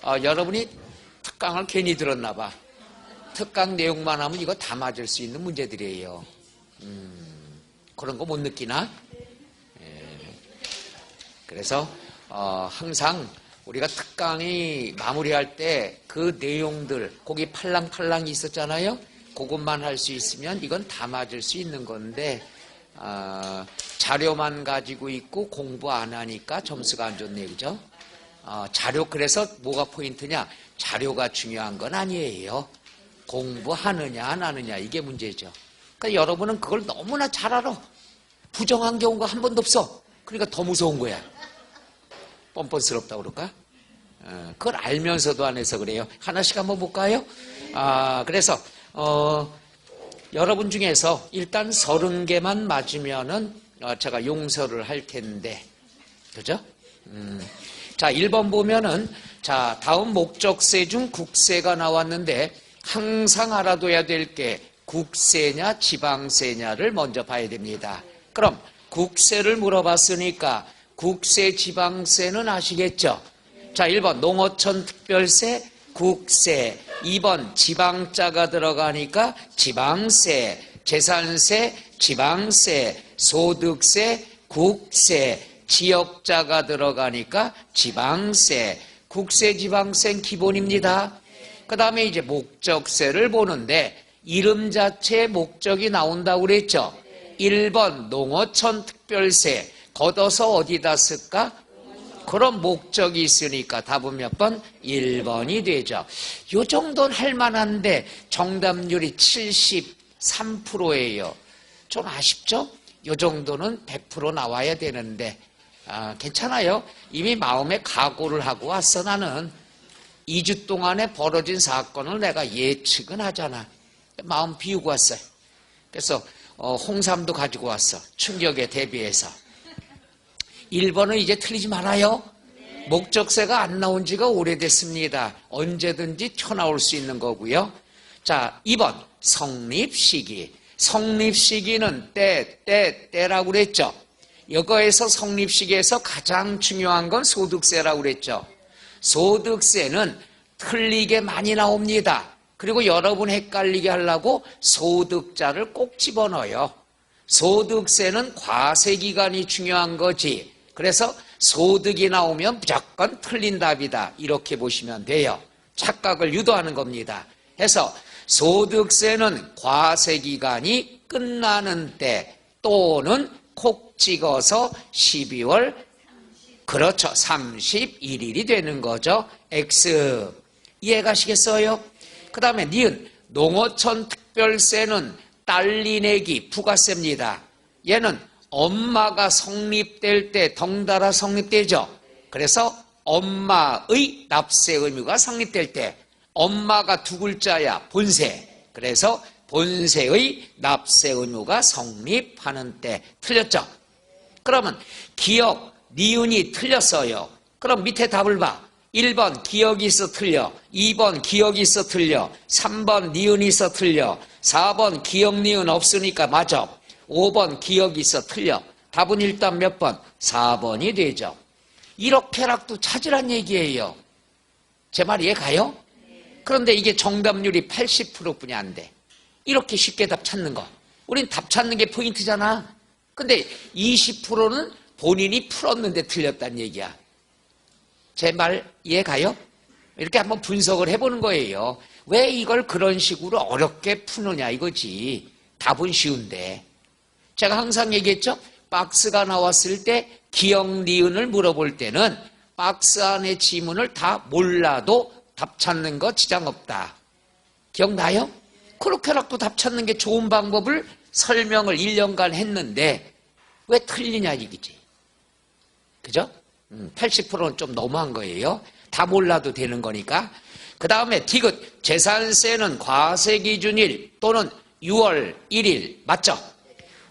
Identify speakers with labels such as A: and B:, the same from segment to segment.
A: 여러분이 특강을 괜히 들었나 봐. 특강 내용만 하면 이거 다 맞을 수 있는 문제들이에요. 그런 거 못 느끼나? 그래서 항상 우리가 특강이 마무리할 때 그 내용들, 거기 팔랑팔랑이 있었잖아요. 그것만 할 수 있으면 이건 다 맞을 수 있는 건데 자료만 가지고 있고 공부 안 하니까 점수가 안 좋네, 그죠? 자료, 그래서 뭐가 포인트냐? 자료가 중요한 건 아니에요. 공부하느냐 안 하느냐, 이게 문제죠. 그러니까 여러분은 그걸 너무나 잘 알아. 부정한 경우가 한 번도 없어. 그러니까 더 무서운 거야. 뻔뻔스럽다고 그럴까? 그걸 알면서도 안 해서 그래요. 하나씩 한번 볼까요? 그래서 여러분 중에서 일단 30개만 맞으면은 제가 용서를 할 텐데, 그죠? 자, 1번 보면은, 자, 다음 목적세 중 국세가 나왔는데 항상 알아둬야 될 게 국세냐 지방세냐를 먼저 봐야 됩니다. 그럼 국세를 물어봤으니까 국세 지방세는 아시겠죠? 자, 1번 농어촌 특별세 국세, 2번 지방자가 들어가니까 지방세, 재산세 지방세, 소득세 국세, 지역자가 들어가니까 지방세. 국세 지방세는 기본입니다. 그 다음에 이제 목적세를 보는데 이름 자체에 목적이 나온다고 그랬죠. 1번 농어촌 특별세, 걷어서 어디다 쓸까? 그런 목적이 있으니까 답은 몇 번? 1번이 되죠. 요 정도는 할 만한데 정답률이 73%예요. 좀 아쉽죠? 요 정도는 100% 나와야 되는데 괜찮아요. 이미 마음에 각오를 하고 왔어. 나는 2주 동안에 벌어진 사건을 내가 예측은 하잖아. 마음 비우고 왔어요. 그래서 홍삼도 가지고 왔어. 충격에 대비해서. 1번은 이제 틀리지 말아요. 목적세가 안 나온 지가 오래됐습니다. 언제든지 튀어나올 수 있는 거고요. 자, 2번 성립시기. 성립시기는 때라고 그랬죠. 이거에서 성립시기에서 가장 중요한 건 소득세라고 그랬죠. 소득세는 틀리게 많이 나옵니다. 그리고 여러분 헷갈리게 하려고 소득자를 꼭 집어넣어요. 소득세는 과세기간이 중요한 거지. 그래서 소득이 나오면 무조건 틀린 답이다. 이렇게 보시면 돼요. 착각을 유도하는 겁니다. 해서 소득세는 과세기간이 끝나는 때 또는 콕 찍어서 12월 그렇죠. 31일이 되는 거죠. X. 이해가시겠어요? 그 다음에 니은 농어촌 특별세는 딸리 내기 부가세입니다. 얘는 엄마가 성립될 때 덩달아 성립되죠. 그래서 엄마의 납세 의무가 성립될 때 엄마가 두 글자야 본세. 그래서 본세의 납세 의무가 성립하는 때 틀렸죠. 그러면 기억 니은이 틀렸어요. 그럼 밑에 답을 봐. 1번 기억이 있어 틀려, 2번 기억이 있어 틀려, 3번 니은이 있어 틀려, 4번 기억 니은 없으니까 맞아, 5번 기억이 있어 틀려. 답은 일단 몇 번? 4번이 되죠. 이렇게라도 찾으란 얘기예요. 제 말 이해 가요? 그런데 이게 정답률이 80%뿐이 안 돼. 이렇게 쉽게 답 찾는 거. 우린 답 찾는 게 포인트잖아. 근데 20%는 본인이 풀었는데 틀렸다는 얘기야. 제 말 이해 가요? 이렇게 한번 분석을 해보는 거예요. 왜 이걸 그런 식으로 어렵게 푸느냐 이거지. 답은 쉬운데. 제가 항상 얘기했죠. 박스가 나왔을 때 기억 니은을 물어볼 때는 박스 안의 지문을 다 몰라도 답 찾는 거 지장 없다. 기억나요? 그렇게라도 답 찾는 게 좋은 방법을 설명을 1년간 했는데 왜 틀리냐 얘기지. 그죠? 80%는 좀 너무한 거예요. 다 몰라도 되는 거니까. 그 다음에 디귿 재산세는 과세기준일 또는 6월 1일 맞죠?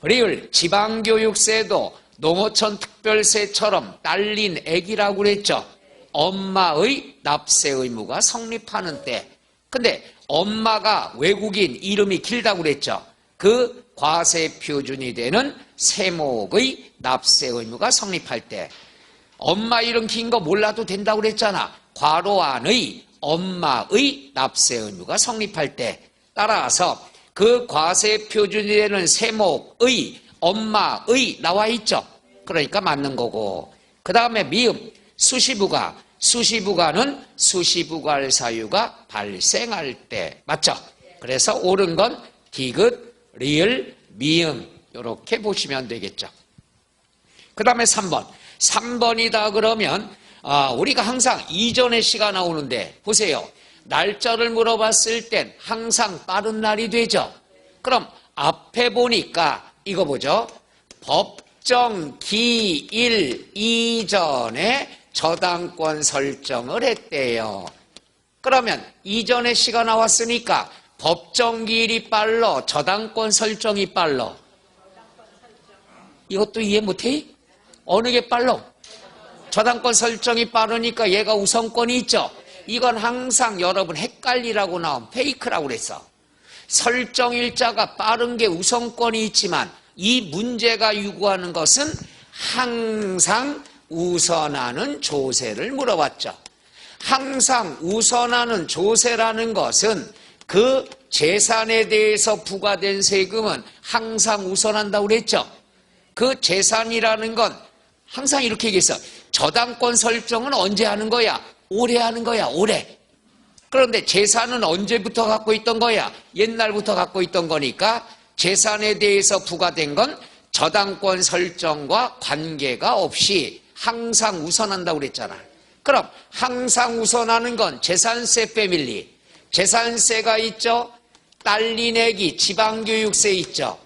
A: 리을 지방교육세도 농어촌 특별세처럼 딸린 애기라고 그랬죠. 엄마의 납세 의무가 성립하는 때. 근데 엄마가 외국인 이름이 길다고 그랬죠. 그 과세 표준이 되는 세목의 납세 의무가 성립할 때. 엄마 이름 긴 거 몰라도 된다고 그랬잖아. 괄호 안의 엄마의 납세 의무가 성립할 때 따라서 그 과세 표준이 되는 세목의 엄마의 나와 있죠. 그러니까 맞는 거고. 그 다음에 미음 수시부가는 수시부갈 사유가 발생할 때 맞죠? 그래서 옳은 건 디귿, 리을, 미음 이렇게 보시면 되겠죠. 그 다음에 3번이다 그러면 우리가 항상 이전의 시가 나오는데 보세요. 날짜를 물어봤을 땐 항상 빠른 날이 되죠. 그럼 앞에 보니까 이거 보죠. 법정 기일 이전에 저당권 설정을 했대요. 그러면 이전의 시가 나왔으니까 법정 기일이 빨라, 저당권 설정이 빨라. 이것도 이해 못해? 어느 게 빨라? 저당권 설정이 빠르니까 얘가 우선권이 있죠. 이건 항상 여러분 헷갈리라고 나온 페이크라고 그랬어. 설정 일자가 빠른 게 우선권이 있지만 이 문제가 요구하는 것은 항상 우선하는 조세를 물어봤죠. 항상 우선하는 조세라는 것은 그 재산에 대해서 부과된 세금은 항상 우선한다고 그랬죠. 그 재산이라는 건 항상 이렇게 얘기했어. 저당권 설정은 언제 하는 거야? 올해 하는 거야, 올해. 그런데 재산은 언제부터 갖고 있던 거야? 옛날부터 갖고 있던 거니까 재산에 대해서 부과된 건 저당권 설정과 관계가 없이 항상 우선한다고 그랬잖아. 그럼 항상 우선하는 건 재산세 패밀리. 재산세가 있죠. 딸리 내기 지방교육세 있죠.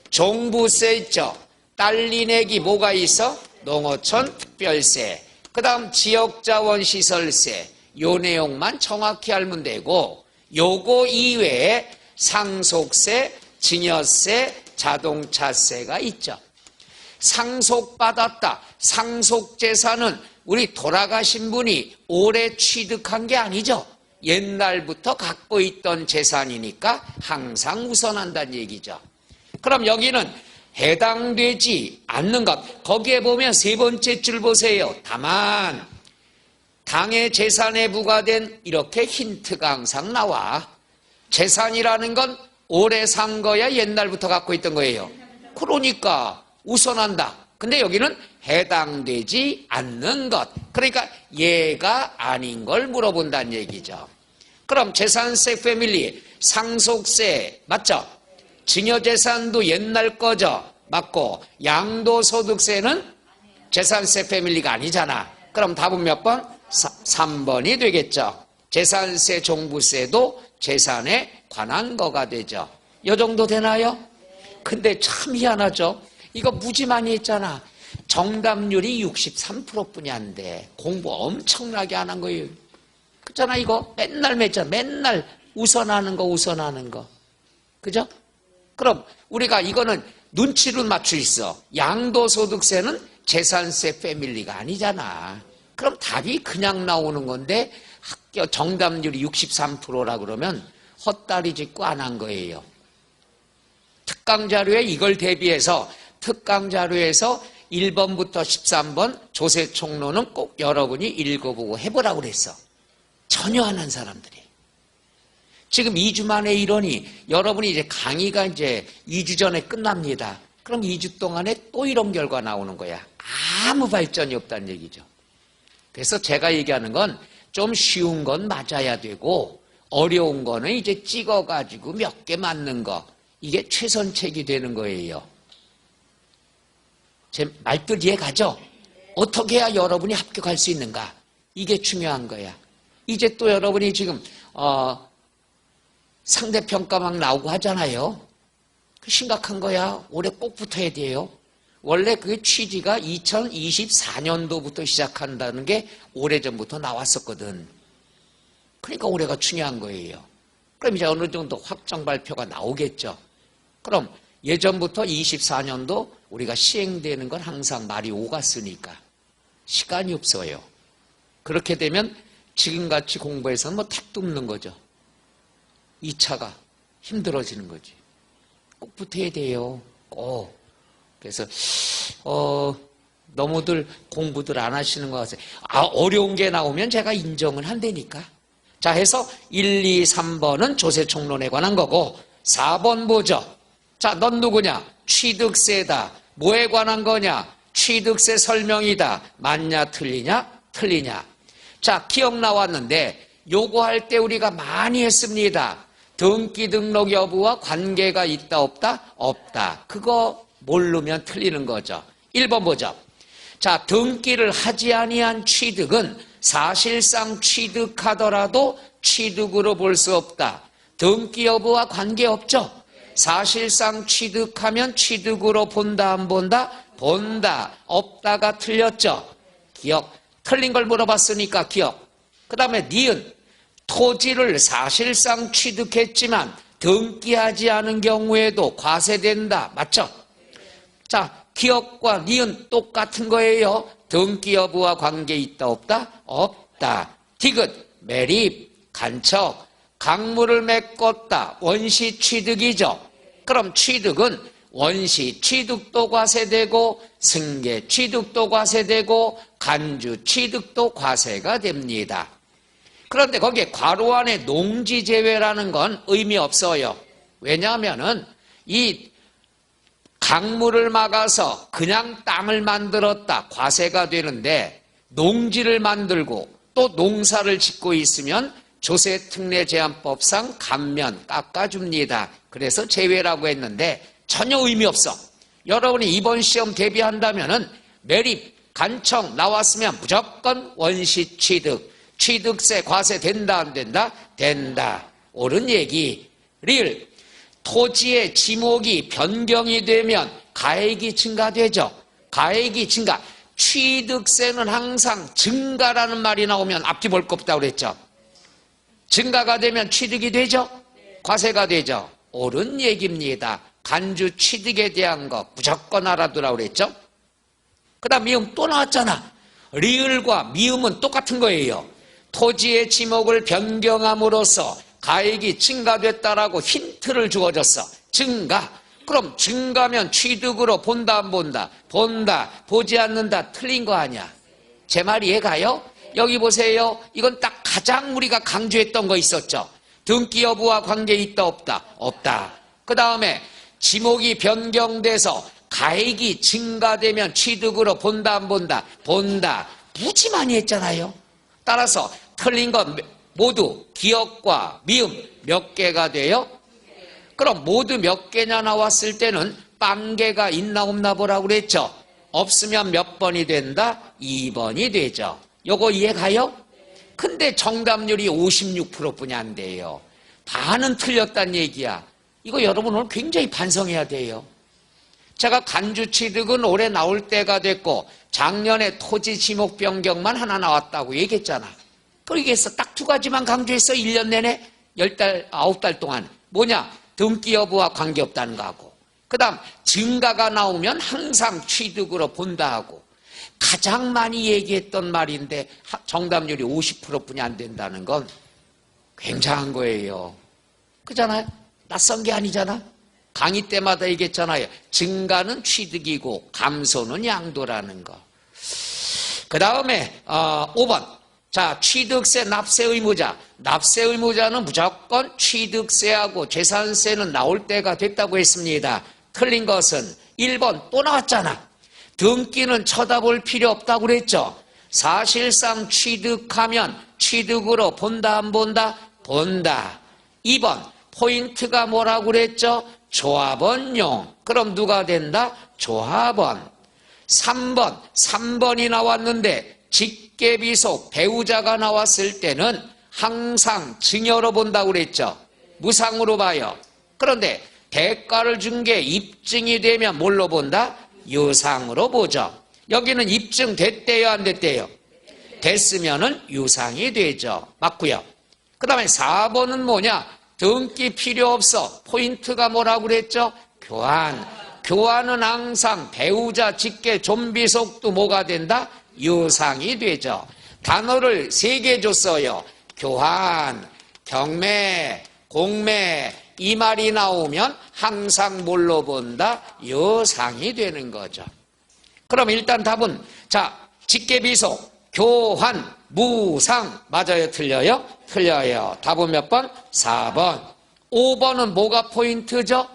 A: 종부세 있죠. 딸리 내기 뭐가 있어? 농어촌 특별세. 그 다음 지역자원시설세. 요 내용만 정확히 알면 되고 요거 이외에 상속세, 증여세, 자동차세가 있죠. 상속받았다. 상속재산은 우리 돌아가신 분이 오래 취득한 게 아니죠. 옛날부터 갖고 있던 재산이니까 항상 우선한다는 얘기죠. 그럼 여기는 해당되지 않는 것. 거기에 보면 세 번째 줄 보세요. 다만 당의 재산에 부과된 이렇게 힌트가 항상 나와. 재산이라는 건 오래 산 거야 옛날부터 갖고 있던 거예요. 그러니까 우선한다. 근데 여기는 해당되지 않는 것. 그러니까 얘가 아닌 걸 물어본다는 얘기죠. 그럼 재산세 패밀리 상속세 맞죠? 증여재산도 옛날 거죠. 맞고 양도소득세는 재산세 패밀리가 아니잖아. 그럼 답은 몇 번? 3번이 되겠죠. 재산세 종부세도 재산에 관한 거가 되죠. 이 정도 되나요? 근데 참 희한하죠. 이거 무지 많이 했잖아. 정답률이 63%뿐이 안 돼. 공부 엄청나게 안 한 거예요. 그렇잖아. 이거 맨날 맺잖아. 맨날 우선하는 거. 그죠? 그럼 우리가 이거는 눈치를 맞출 수 있어. 양도소득세는 재산세 패밀리가 아니잖아. 그럼 답이 그냥 나오는 건데 학교 정답률이 63%라 그러면 헛다리 짚고 안 한 거예요. 특강 자료에 이걸 대비해서 특강 자료에서 1번부터 13번 조세 총론은 꼭 여러분이 읽어보고 해보라고 그랬어. 전혀 안 한 사람들이. 지금 2주 만에 이러니 여러분이 이제 강의가 이제 2주 전에 끝납니다. 그럼 2주 동안에 또 이런 결과 나오는 거야. 아무 발전이 없다는 얘기죠. 그래서 제가 얘기하는 건 좀 쉬운 건 맞아야 되고 어려운 거는 이제 찍어가지고 몇 개 맞는 거. 이게 최선책이 되는 거예요. 제 말뜻 이해가죠? 어떻게 해야 여러분이 합격할 수 있는가? 이게 중요한 거야. 이제 또 여러분이 지금 상대평가 막 나오고 하잖아요. 심각한 거야. 올해 꼭 붙어야 돼요. 원래 그 취지가 2024년도부터 시작한다는 게 오래전부터 나왔었거든. 그러니까 올해가 중요한 거예요. 그럼 이제 어느 정도 확정 발표가 나오겠죠. 그럼 예전부터 24년도 우리가 시행되는 건 항상 말이 오갔으니까 시간이 없어요. 그렇게 되면 지금같이 공부해서는 뭐 택도 없는 거죠. 2차가 힘들어지는 거지. 꼭 붙어야 돼요. 꼭. 그래서 너무들 공부들 안 하시는 것 같아요. 어려운 게 나오면 제가 인정을 한다니까. 자, 해서 1, 2, 3번은 조세총론에 관한 거고 4번 보죠. 자, 넌 누구냐? 취득세다. 뭐에 관한 거냐? 취득세 설명이다. 맞냐 틀리냐? 틀리냐. 자, 기억 나왔는데 요거 할 때 우리가 많이 했습니다. 등기 등록 여부와 관계가 있다 없다? 없다. 그거 모르면 틀리는 거죠. 1번 보죠. 자, 등기를 하지 아니한 취득은 사실상 취득하더라도 취득으로 볼 수 없다. 등기 여부와 관계없죠. 사실상 취득하면 취득으로 본다 안 본다? 본다. 없다가 틀렸죠. 기억. 틀린 걸 물어봤으니까 기억. 그 다음에 니은. 토지를 사실상 취득했지만 등기하지 않은 경우에도 과세된다. 맞죠? 자, 기억과 니은 똑같은 거예요. 등기 여부와 관계 있다 없다? 없다. 디귿, 매립, 간척, 강물을 메꿨다. 원시 취득이죠. 그럼 취득은 원시 취득도 과세되고 승계 취득도 과세되고 간주 취득도 과세가 됩니다. 그런데 거기에 괄호 안에 농지 제외라는 건 의미 없어요. 왜냐하면은 이 강물을 막아서 그냥 땅을 만들었다. 과세가 되는데 농지를 만들고 또 농사를 짓고 있으면 조세특례제한법상 감면 깎아줍니다. 그래서 제외라고 했는데 전혀 의미 없어. 여러분이 이번 시험 대비한다면은 매립, 간청 나왔으면 무조건 원시 취득, 취득세 과세 된다 안 된다? 된다. 옳은 얘기. 리을. 토지의 지목이 변경이 되면 가액이 증가되죠. 가액이 증가. 취득세는 항상 증가라는 말이 나오면 앞뒤 볼 거 없다고 그랬죠. 증가가 되면 취득이 되죠. 과세가 되죠. 옳은 얘기입니다. 간주 취득에 대한 거 무조건 알아두라고 그랬죠. 그 다음 미음 또 나왔잖아. 리을과 미음은 똑같은 거예요. 토지의 지목을 변경함으로써 가액이 증가됐다라고 힌트를 주어졌어. 증가. 그럼 증가면 취득으로 본다 안 본다? 본다. 보지 않는다. 틀린 거 아니야. 제 말 이해가요? 여기 보세요. 이건 딱 가장 우리가 강조했던 거 있었죠. 등기 여부와 관계 있다 없다? 없다. 그 다음에 지목이 변경돼서 가액이 증가되면 취득으로 본다 안 본다? 본다. 무지 많이 했잖아요. 따라서 틀린 건 모두 기억과 미음 몇 개가 돼요? 그럼 모두 몇 개냐 나왔을 때는 빵개가 있나 없나 보라고 그랬죠. 없으면 몇 번이 된다? 2번이 되죠. 요거 이해가요? 근데 정답률이 56%뿐이 안 돼요. 반은 틀렸단 얘기야. 이거 여러분 오늘 굉장히 반성해야 돼요. 제가 간주취득은 올해 나올 때가 됐고 작년에 토지 지목 변경만 하나 나왔다고 얘기했잖아. 그러겠어. 딱 두 가지만 강조했어. 1년 내내 10달, 9달 동안. 뭐냐? 등기 여부와 관계없다는 거하고. 그 다음 증가가 나오면 항상 취득으로 본다 하고. 가장 많이 얘기했던 말인데 정답률이 50%뿐이 안 된다는 건 굉장한 거예요. 그잖아요. 낯선 게 아니잖아. 강의 때마다 얘기했잖아요. 증가는 취득이고 감소는 양도라는 거. 그 다음에 5번. 자, 취득세 납세 의무자. 납세 의무자는 무조건 취득세하고 재산세는 나올 때가 됐다고 했습니다. 틀린 것은 1번 또 나왔잖아. 등기는 쳐다볼 필요 없다고 그랬죠. 사실상 취득하면 취득으로 본다 안 본다? 본다. 2번 포인트가 뭐라고 그랬죠? 조합원용. 그럼 누가 된다? 조합원. 3번이 나왔는데 직계비속 배우자가 나왔을 때는 항상 증여로 본다고 그랬죠. 무상으로 봐요. 그런데 대가를 준 게 입증이 되면 뭘로 본다? 유상으로 보죠. 여기는 입증됐대요 안 됐대요? 됐으면은 유상이 되죠. 맞고요. 그 다음에 4번은 뭐냐? 등기 필요 없어. 포인트가 뭐라고 그랬죠? 교환. 교환은 항상 배우자 직계 존비속도 뭐가 된다? 유상이 되죠. 단어를 3개 줬어요. 교환, 경매, 공매. 이 말이 나오면 항상 뭘로 본다? 유상이 되는 거죠. 그럼 일단 답은, 자, 직계비속, 교환, 무상. 맞아요, 틀려요? 틀려요. 답은 몇 번? 4번. 5번은 뭐가 포인트죠?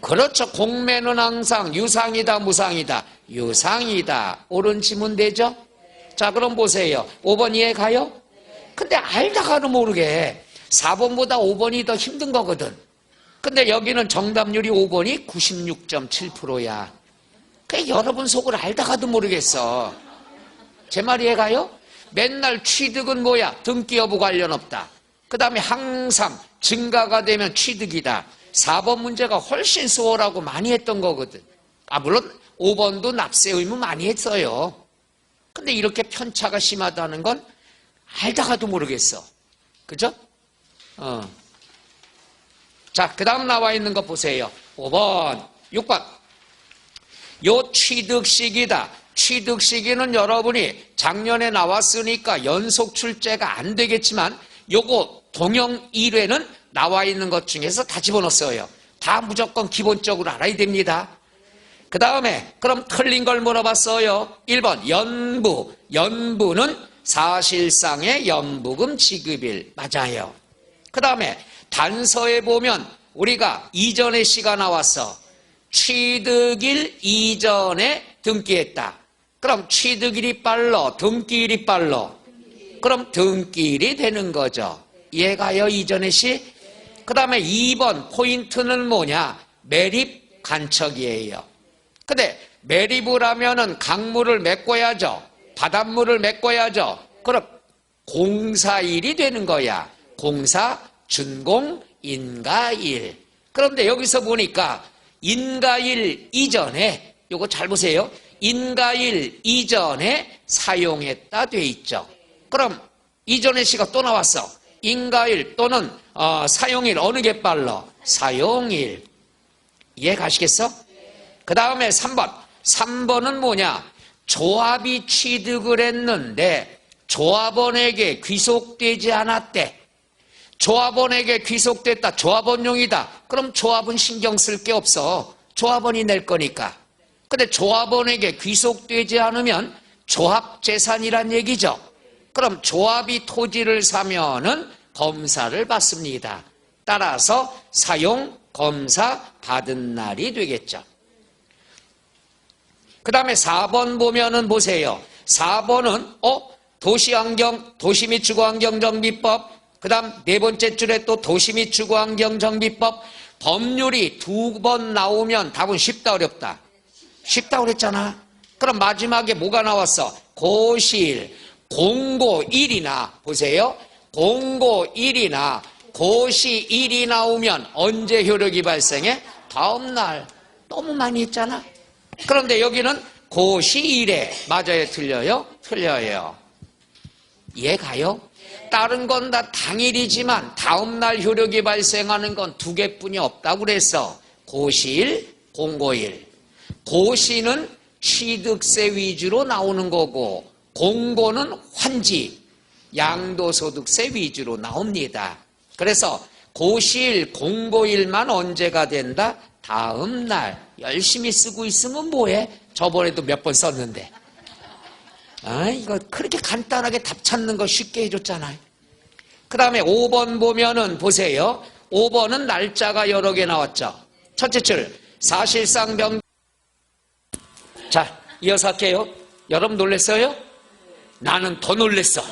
A: 그렇죠. 공매는 항상 유상이다, 무상이다? 유상이다. 옳은 지문 되죠? 자, 그럼 보세요. 5번 이해 가요? 근데 알다가도 모르게 4번보다 5번이 더 힘든 거거든. 근데 여기는 정답률이 5번이 96.7%야. 그게 여러분 속을 알다가도 모르겠어. 제 말 이해가요? 맨날 취득은 뭐야? 등기 여부 관련 없다. 그 다음에 항상 증가가 되면 취득이다. 4번 문제가 훨씬 수월하고 많이 했던 거거든. 아, 물론 5번도 납세 의무 많이 했어요. 근데 이렇게 편차가 심하다는 건 알다가도 모르겠어. 그죠? 자, 그 다음 나와 있는 거 보세요. 5번, 6번. 요 취득시기다. 취득시기는 여러분이 작년에 나왔으니까 연속 출제가 안 되겠지만 요거 동형 1회는 나와 있는 것 중에서 다 집어넣었어요. 다 무조건 기본적으로 알아야 됩니다. 그 다음에 그럼 틀린 걸 물어봤어요. 1번 연부. 연부는 사실상의 연부금 지급일. 맞아요. 그 다음에 단서에 보면 우리가 이전의 시가 나왔어. 취득일 이전에 등기했다. 그럼 취득일이 빨라, 등기일이 빨라? 그럼 등기일이 되는 거죠. 이해가요? 이전의 시? 그 다음에 2번 포인트는 뭐냐? 매립 간척이에요. 근데 매립을 하면은 강물을 메꿔야죠. 바닷물을 메꿔야죠. 그럼 공사일이 되는 거야. 공사, 준공, 인가일. 그런데 여기서 보니까 인가일 이전에, 요거 잘 보세요. 인가일 이전에 사용했다 돼 있죠. 그럼 이전의 시가 또 나왔어. 인가일 또는 사용일 어느 게 빨라? 사용일. 이해 가시겠어? 그 다음에 3번. 3번은 뭐냐? 조합이 취득을 했는데 조합원에게 귀속되지 않았대. 조합원에게 귀속됐다. 조합원용이다. 그럼 조합은 신경 쓸 게 없어. 조합원이 낼 거니까. 근데 조합원에게 귀속되지 않으면 조합재산이란 얘기죠. 그럼 조합이 토지를 사면은 검사를 받습니다. 따라서 사용, 검사 받은 날이 되겠죠. 그 다음에 4번 보면은 보세요. 4번은 도시환경, 도시 및 주거환경정비법. 그 다음 네 번째 줄에 또 도시 및 주거환경정비법. 법률이 2번 나오면 답은 쉽다 어렵다? 쉽다 그랬잖아. 그럼 마지막에 뭐가 나왔어? 고시일, 공고일이나 보세요. 공고일이나 고시일이 나오면 언제 효력이 발생해? 다음날. 너무 많이 했잖아. 그런데 여기는 고시일에 맞아요 틀려요? 틀려요. 이해가요? 다른 건 다 당일이지만 다음날 효력이 발생하는 건 2개뿐이 없다고 그랬어. 고시일, 공고일. 고시는 취득세 위주로 나오는 거고 공고는 환지, 양도소득세 위주로 나옵니다. 그래서 고시일, 공고일만 언제가 된다? 다음 날. 열심히 쓰고 있으면 뭐해? 저번에도 몇 번 썼는데. 이거 그렇게 간단하게 답 찾는 거 쉽게 해줬잖아요. 그 다음에 5번 보면은 보세요. 5번은 날짜가 여러 개 나왔죠. 첫째 줄, 사실상 병. 자, 이어서 할게요. 여러분 놀랬어요? 나는 더 놀랬어.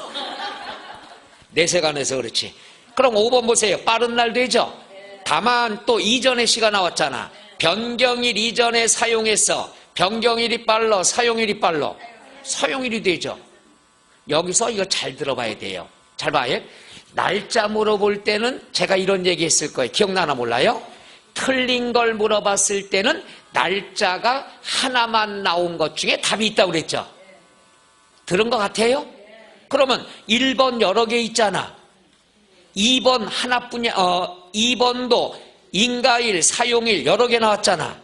A: 내세관에서 그렇지. 그럼 5번 보세요. 빠른 날 되죠? 다만 또 이전의 시가 나왔잖아. 변경일 이전에 사용했어. 변경일이 빨라, 사용일이 빨라? 사용일이 되죠. 여기서 이거 잘 들어봐야 돼요. 잘 봐요. 날짜 물어볼 때는 제가 이런 얘기 했을 거예요. 기억나나 몰라요? 틀린 걸 물어봤을 때는 날짜가 하나만 나온 것 중에 답이 있다고 그랬죠. 들은 것 같아요? 그러면 1번 여러 개 있잖아. 2번 하나뿐이야. 2번도 인가일, 사용일 여러 개 나왔잖아.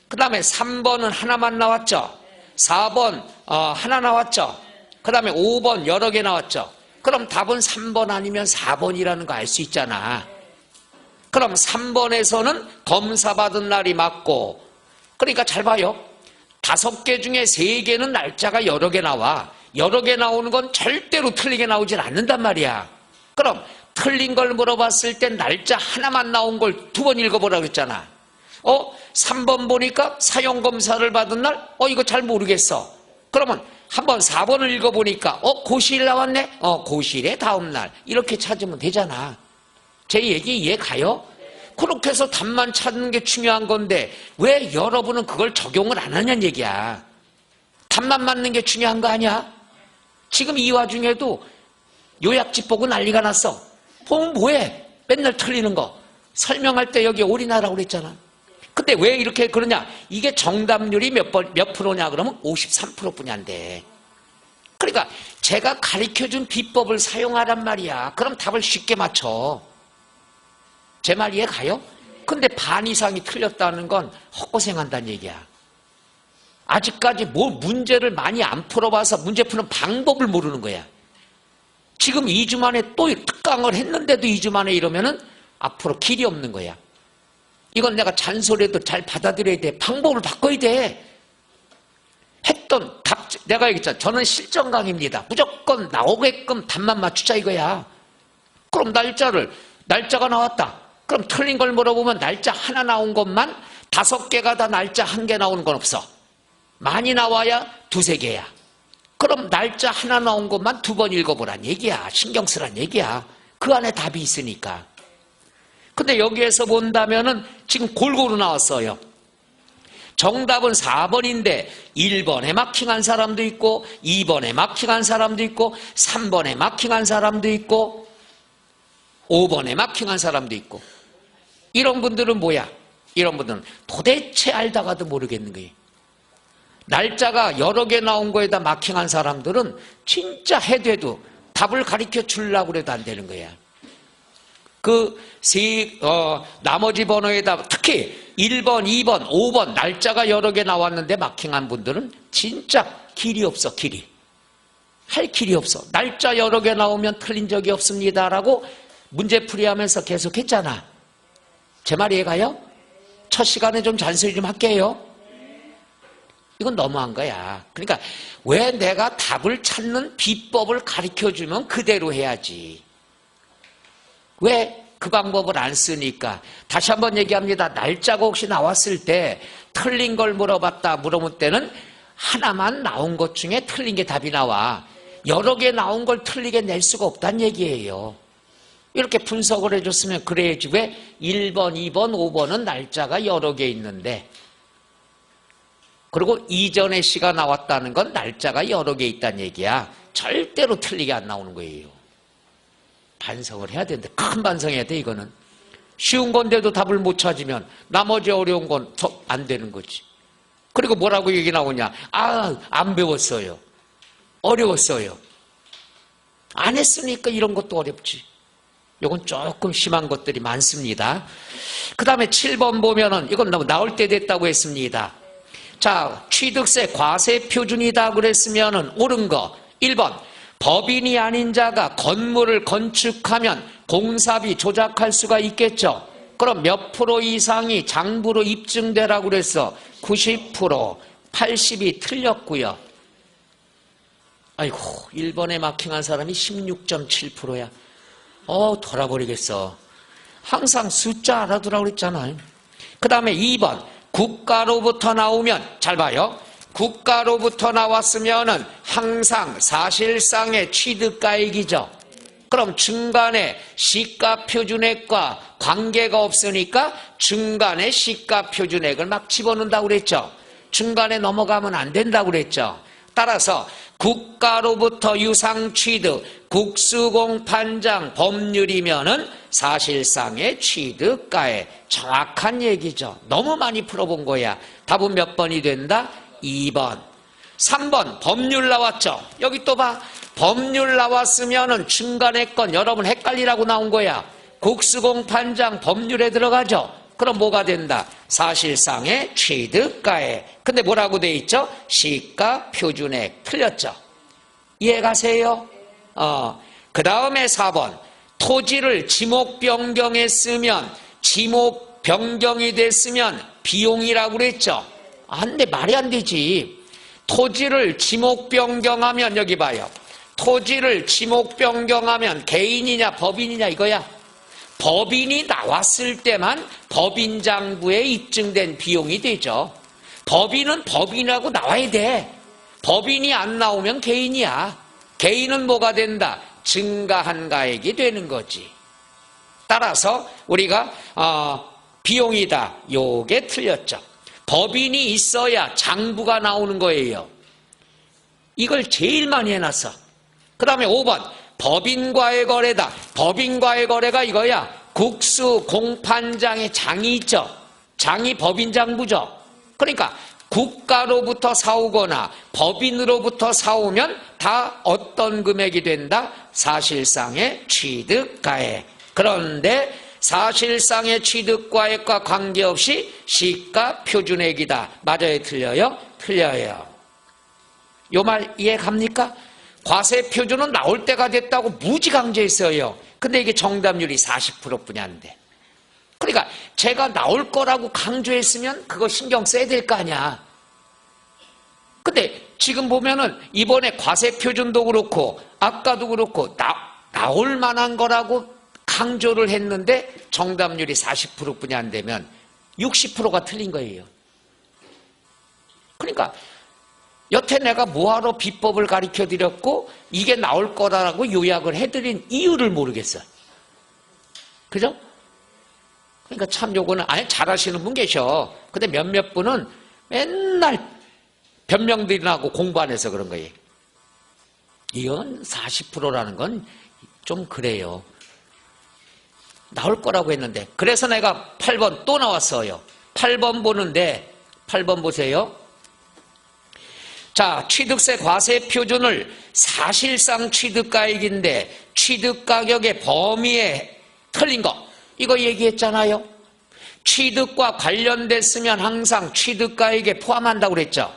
A: 그 다음에 3번은 하나만 나왔죠. 4번 하나 나왔죠. 그 다음에 5번 여러 개 나왔죠. 그럼 답은 3번 아니면 4번이라는 거 알 수 있잖아. 그럼 3번에서는 검사받은 날이 맞고, 그러니까 잘 봐요. 5개 중에 3개는 날짜가 여러 개 나와. 여러 개 나오는 건 절대로 틀리게 나오질 않는단 말이야. 그럼 틀린 걸 물어봤을 때 날짜 하나만 나온 걸 2번 읽어보라 그랬잖아. 3번 보니까 사용검사를 받은 날? 이거 잘 모르겠어. 그러면 한번 4번을 읽어보니까 고시일 나왔네? 고시일의 다음날. 이렇게 찾으면 되잖아. 제 얘기 이해 가요? 그렇게 해서 답만 찾는 게 중요한 건데 왜 여러분은 그걸 적용을 안 하냐는 얘기야. 답만 맞는 게 중요한 거 아니야? 지금 이 와중에도 요약집 보고 난리가 났어. 보면 뭐해? 맨날 틀리는 거. 설명할 때 여기 올인하라고 그랬잖아. 근데 왜 이렇게 그러냐? 이게 정답률이 몇 프로냐 그러면 53%뿐이 안 돼. 그러니까 제가 가르쳐준 비법을 사용하란 말이야. 그럼 답을 쉽게 맞춰. 제 말 이해 가요? 근데 반 이상이 틀렸다는 건 헛고생한다는 얘기야. 아직까지 문제를 많이 안 풀어봐서 문제 푸는 방법을 모르는 거야. 지금 2주 만에 또 특강을 했는데도 2주 만에 이러면은 앞으로 길이 없는 거야. 이건 내가 잔소리해도 잘 받아들여야 돼. 방법을 바꿔야 돼. 했던 답, 내가 얘기했잖아. 저는 실전 강의입니다. 무조건 나오게끔 답만 맞추자 이거야. 그럼 날짜가 나왔다. 그럼 틀린 걸 물어보면 날짜 하나 나온 것만 5개가 다 날짜 1개 나오는 건 없어. 많이 나와야 2-3개야. 그럼 날짜 하나 나온 것만 2번 읽어보란 얘기야. 신경 쓰란 얘기야. 그 안에 답이 있으니까. 근데 여기에서 본다면은 지금 골고루 나왔어요. 정답은 4번인데 1번에 마킹한 사람도 있고 2번에 마킹한 사람도 있고 3번에 마킹한 사람도 있고 5번에 마킹한 사람도 있고. 이런 분들은 뭐야? 이런 분들은 도대체 알다가도 모르겠는 거예요. 날짜가 여러 개 나온 거에다 마킹한 사람들은 진짜 해도 답을 가르쳐 주려고 해도 안 되는 거야. 나머지 번호에다 특히 1번, 2번, 5번 날짜가 여러 개 나왔는데 마킹한 분들은 진짜 길이 없어, 길이. 할 길이 없어. 날짜 여러 개 나오면 틀린 적이 없습니다라고 문제풀이 하면서 계속 했잖아. 제 말 이해가요? 첫 시간에 좀 잔소리 좀 할게요. 이건 너무한 거야. 그러니까 왜 내가 답을 찾는 비법을 가르쳐주면 그대로 해야지. 왜 그 방법을 안 쓰니까. 다시 한번 얘기합니다. 날짜가 혹시 나왔을 때 틀린 걸 물어볼 때는 하나만 나온 것 중에 틀린 게 답이 나와. 여러 개 나온 걸 틀리게 낼 수가 없다는 얘기예요. 이렇게 분석을 해줬으면 그래야지. 왜 1번, 2번, 5번은 날짜가 여러 개 있는데 그리고 이전의 시가 나왔다는 건 날짜가 여러 개 있다는 얘기야. 절대로 틀리게 안 나오는 거예요. 반성을 해야 되는데 큰 반성해야 돼. 이거는 쉬운 건데도 답을 못 찾으면 나머지 어려운 건 더 안 되는 거지. 그리고 뭐라고 얘기 나오냐? 안 배웠어요. 어려웠어요. 안 했으니까 이런 것도 어렵지. 이건 조금 심한 것들이 많습니다. 그 다음에 7번 보면은 이건 나올 때 됐다고 했습니다. 자, 취득세 과세 표준이다 그랬으면은 옳은 거 1번 법인이 아닌 자가 건물을 건축하면 공사비 조작할 수가 있겠죠. 그럼 몇 프로 이상이 장부로 입증되라고 그랬어? 90%, 80이 틀렸고요. 아이고, 1번에 마킹한 사람이 16.7%야. 돌아버리겠어. 항상 숫자 알아두라고 그랬잖아요. 그 다음에 2번 국가로부터 나오면, 잘 봐요. 국가로부터 나왔으면은 항상 사실상의 취득가액이죠. 그럼 중간에 시가 표준액과 관계가 없으니까 중간에 시가 표준액을 막 집어넣는다고 그랬죠. 중간에 넘어가면 안 된다고 그랬죠. 따라서 국가로부터 유상 취득, 국수공판장 법률이면은 사실상의 취득가액. 정확한 얘기죠. 너무 많이 풀어본 거야. 답은 몇 번이 된다? 2번. 3번 법률 나왔죠. 여기 또 봐. 법률 나왔으면은 중간에 건 여러분 헷갈리라고 나온 거야. 국수공판장 법률에 들어가죠. 그럼 뭐가 된다? 사실상의 취득가액. 근데 뭐라고 돼 있죠? 시가 표준액. 틀렸죠? 이해가세요? 그 다음에 4번. 토지를 지목 변경했으면, 지목 변경이 됐으면 비용이라고 그랬죠. 안 돼, 말이 안 되지. 토지를 지목 변경하면, 여기 봐요. 토지를 지목 변경하면 개인이냐 법인이냐 이거야. 법인이 나왔을 때만 법인장부에 입증된 비용이 되죠. 법인은 법인이라고 나와야 돼. 법인이 안 나오면 개인이야. 개인은 뭐가 된다? 증가한 가액이 되는 거지. 따라서 우리가 비용이다, 요게 틀렸죠. 법인이 있어야 장부가 나오는 거예요. 이걸 제일 많이 해놨어. 그 다음에 5번 법인과의 거래다. 법인과의 거래가 이거야. 국수 공판장에 장이 있죠. 장이 법인장부죠. 그러니까 국가로부터 사오거나 법인으로부터 사오면 다 어떤 금액이 된다? 사실상의 취득가액. 그런데 사실상의 취득가액과 관계없이 시가 표준액이다. 맞아요? 틀려요? 틀려요. 요 말 이해 갑니까? 과세 표준은 나올 때가 됐다고 무지 강조했어요. 근데 이게 정답률이 40%뿐인데. 그러니까 제가 나올 거라고 강조했으면 그거 신경 써야 될 거 아니야. 근데 지금 보면은 이번에 과세 표준도 그렇고 아까도 그렇고 나올 만한 거라고 강조를 했는데 정답률이 40%뿐이 안 되면 60%가 틀린 거예요. 그러니까 여태 내가 뭐하러 비법을 가르쳐 드렸고 이게 나올 거라고 요약을 해드린 이유를 모르겠어. 그죠? 그러니까 참 요거는 아예 잘하시는 분 계셔. 근데 몇몇 분은 맨날 변명들이나 하고 공부 안 해서 그런 거예요. 이건 40%라는 건 좀 그래요. 나올 거라고 했는데. 그래서 내가 8번 또 나왔어요. 8번 보는데 8번 보세요. 자, 취득세 과세 표준을 사실상 취득가액인데 취득가격의 범위에 틀린 거 이거 얘기했잖아요. 취득과 관련됐으면 항상 취득가액에 포함한다고 그랬죠.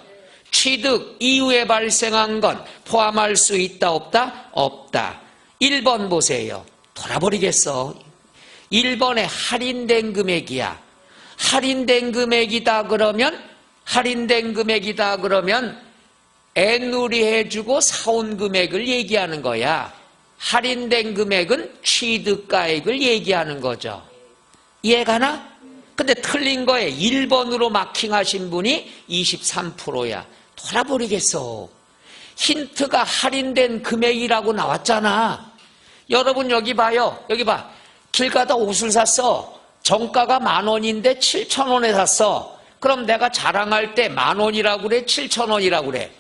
A: 취득 이후에 발생한 건 포함할 수 있다 없다? 없다. 1번 보세요. 돌아버리겠어. 1번에 할인된 금액이야. 할인된 금액이다 그러면 애누리 해주고 사온 금액을 얘기하는 거야. 할인된 금액은 취득가액을 얘기하는 거죠. 이해가나? 근데 틀린 거에 1번으로 마킹하신 분이 23%야. 돌아버리겠어. 힌트가 할인된 금액이라고 나왔잖아. 여러분 여기 봐요. 여기 봐. 길 가다 옷을 샀어. 정가가 10,000원인데 7,000원에 샀어. 그럼 내가 자랑할 때 10,000원이라고 그래? 7,000원이라고 그래?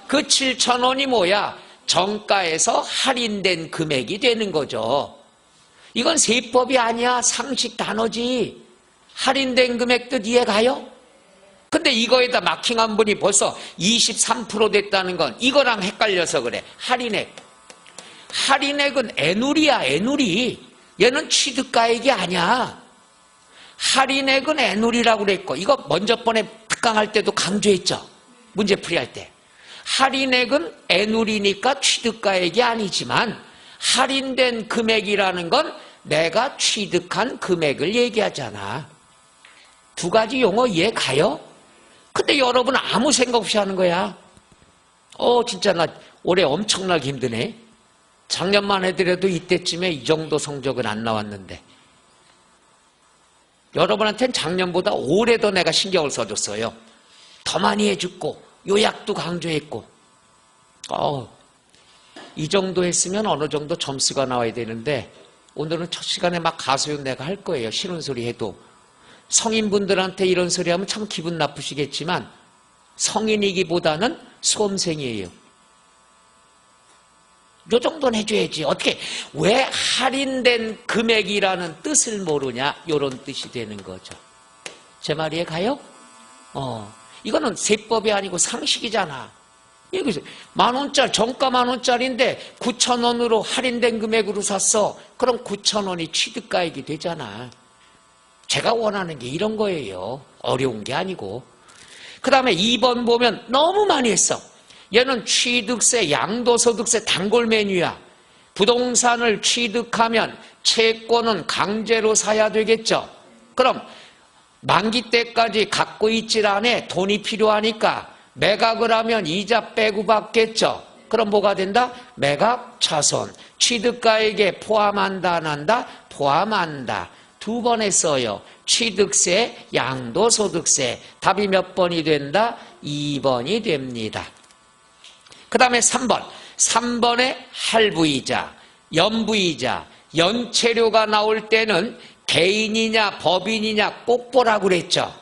A: 그 7,000원이 뭐야? 정가에서 할인된 금액이 되는 거죠. 이건 세법이 아니야. 상식 단어지. 할인된 금액 뜻 이해가요? 근데 이거에다 마킹한 분이 벌써 23% 됐다는 건 이거랑 헷갈려서 그래. 할인액은 애누리야. 애누리. 얘는 취득가액이 아니야. 할인액은 애누리라고 그랬고 이거 먼저 번에 특강할 때도 강조했죠. 문제풀이 할 때. 할인액은 애누리니까 취득가액이 아니지만 할인된 금액이라는 건 내가 취득한 금액을 얘기하잖아. 두 가지 용어 이해 가요? 근데 여러분 아무 생각 없이 하는 거야. 진짜 나 올해 엄청나게 힘드네. 작년만 해더라도 이때쯤에 이 정도 성적은 안 나왔는데 여러분한테는 작년보다 올해 더 내가 신경을 써줬어요. 더 많이 해줬고 요약도 강조했고 이 정도 했으면 어느 정도 점수가 나와야 되는데 오늘은 첫 시간에 막 가소연 내가 할 거예요. 싫은 소리 해도. 성인분들한테 이런 소리 하면 참 기분 나쁘시겠지만 성인이기보다는 수험생이에요. 요 정도는 해줘야지. 어떻게 왜 할인된 금액이라는 뜻을 모르냐? 요런 뜻이 되는 거죠. 제 말 이해가요? 이거는 세법이 아니고 상식이잖아. 여기서 10,000원짜리 정가 10,000원짜리인데 9,000원으로 할인된 금액으로 샀어. 그럼 9,000원이 취득가액이 되잖아. 제가 원하는 게 이런 거예요. 어려운 게 아니고. 그 다음에 2번 보면 너무 많이 했어. 얘는 취득세, 양도소득세 단골 메뉴야. 부동산을 취득하면 채권은 강제로 사야 되겠죠. 그럼 만기 때까지 갖고 있질 않아. 돈이 필요하니까 매각을 하면 이자 빼고 받겠죠. 그럼 뭐가 된다? 매각 차손. 취득가액에 포함한다 안 한다? 포함한다. 두 번 했어요. 취득세, 양도소득세. 답이 몇 번이 된다? 2번이 됩니다. 그 다음에 3번. 3번에 할부이자, 연부이자, 연체료가 나올 때는 개인이냐 법인이냐 꼭 보라고 그랬죠.